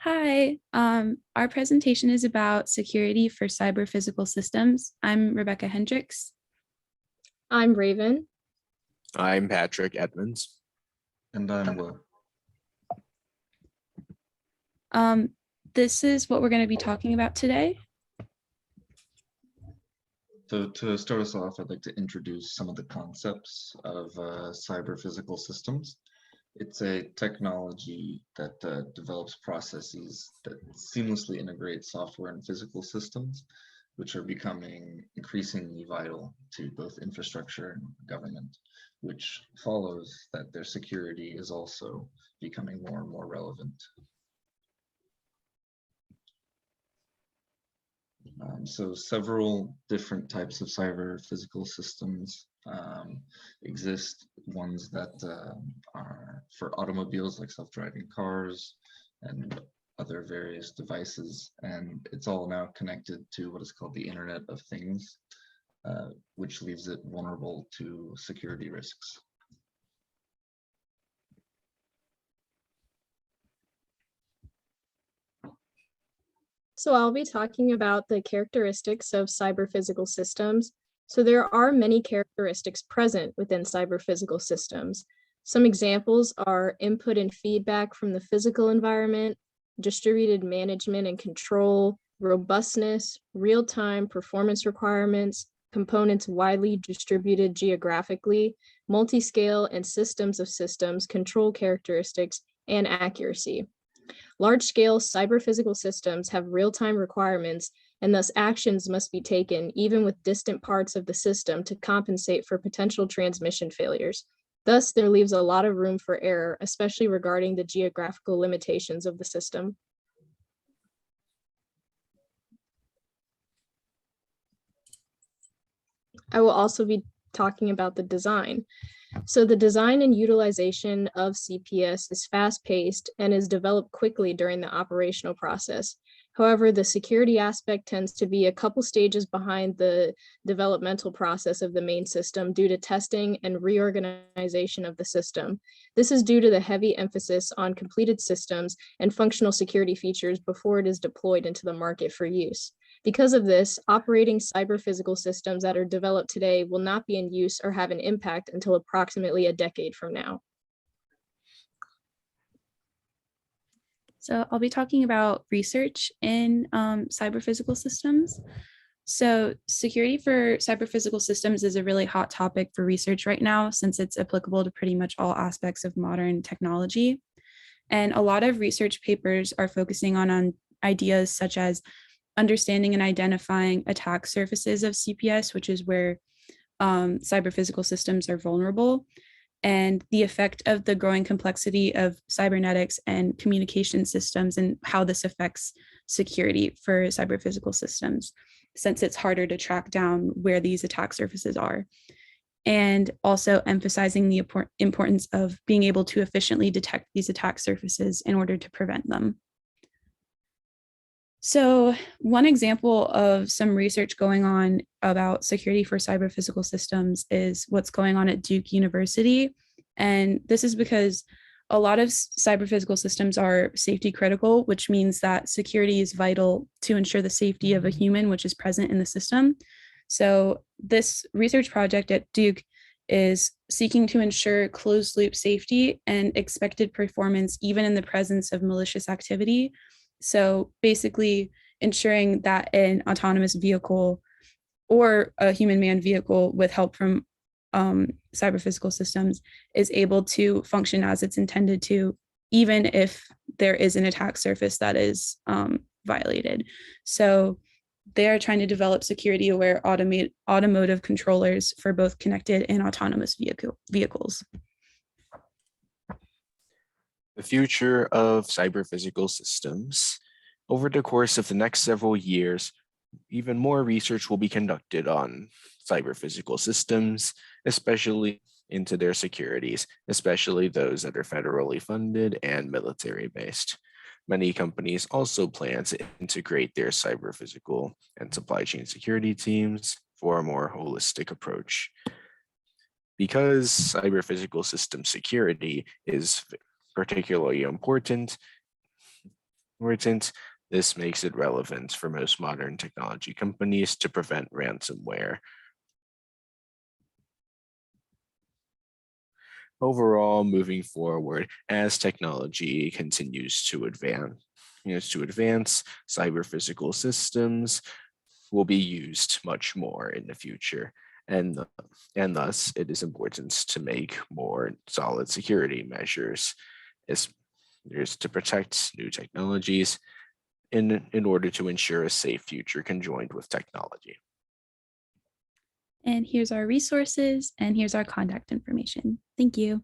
Hi, our presentation is about security for cyber physical systems. I'm Rebecca Hendricks. I'm Rayvn. I'm Patrick Edmonds. And I'm Will. This is what we're going to be talking about today. So to start us off, I'd like to introduce some of the concepts of cyber physical systems. It's a technology that develops processes that seamlessly integrate software and physical systems, which are becoming increasingly vital to both infrastructure and government, which follows that their security is also becoming more and more relevant. So several different types of cyber physical systems exist. Ones that are for automobiles like self-driving cars and other various devices. And it's all now connected to what is called the Internet of Things, which leaves it vulnerable to security risks. So I'll be talking about the characteristics of cyber physical systems. So there are many characteristics present within cyber physical systems. Some examples are input and feedback from the physical environment, distributed management and control, robustness, real-time performance requirements, components widely distributed geographically, multi-scale and systems of systems, control characteristics, and accuracy. Large-scale cyber-physical systems have real-time requirements, and thus actions must be taken even with distant parts of the system to compensate for potential transmission failures. Thus, there leaves a lot of room for error, especially regarding the geographical limitations of the system. I will also be talking about the design. So the design and utilization of CPS is fast-paced and is developed quickly during the operational process. However, the security aspect tends to be a couple stages behind the developmental process of the main system due to testing and reorganization of the system. This is due to the heavy emphasis on completed systems and functional security features before it is deployed into the market for use. Because of this, operating cyber physical systems that are developed today will not be in use or have an impact until approximately a decade from now. So I'll be talking about research in cyber physical systems. So security for cyber physical systems is a really hot topic for research right now, since it's applicable to pretty much all aspects of modern technology. And a lot of research papers are focusing on ideas such as understanding and identifying attack surfaces of CPS, which is where cyber physical systems are vulnerable, and the effect of the growing complexity of cybernetics and communication systems and how this affects security for cyber physical systems, since it's harder to track down where these attack surfaces are. And also emphasizing the importance of being able to efficiently detect these attack surfaces in order to prevent them. So one example of some research going on about security for cyber physical systems is what's going on at Duke University. And this is because a lot of cyber physical systems are safety critical, which means that security is vital to ensure the safety of a human which is present in the system. So this research project at Duke is seeking to ensure closed loop safety and expected performance even in the presence of malicious activity. So basically ensuring that an autonomous vehicle or a human manned vehicle with help from cyber physical systems is able to function as it's intended to, even if there is an attack surface that is violated. So they are trying to develop security aware automotive controllers for both connected and autonomous vehicles. The future of cyber-physical systems. Over the course of the next several years, even more research will be conducted on cyber-physical systems, especially into their securities, especially those that are federally funded and military-based. Many companies also plan to integrate their cyber-physical and supply chain security teams for a more holistic approach. Because cyber-physical system security is particularly important, important. This makes it relevant for most modern technology companies to prevent ransomware. Overall, moving forward, as technology continues to advance, cyber physical systems will be used much more in the future. And thus, it is important to make more solid security measures to protect new technologies in order to ensure a safe future conjoined with technology. And here's our resources, and here's our contact information. Thank you.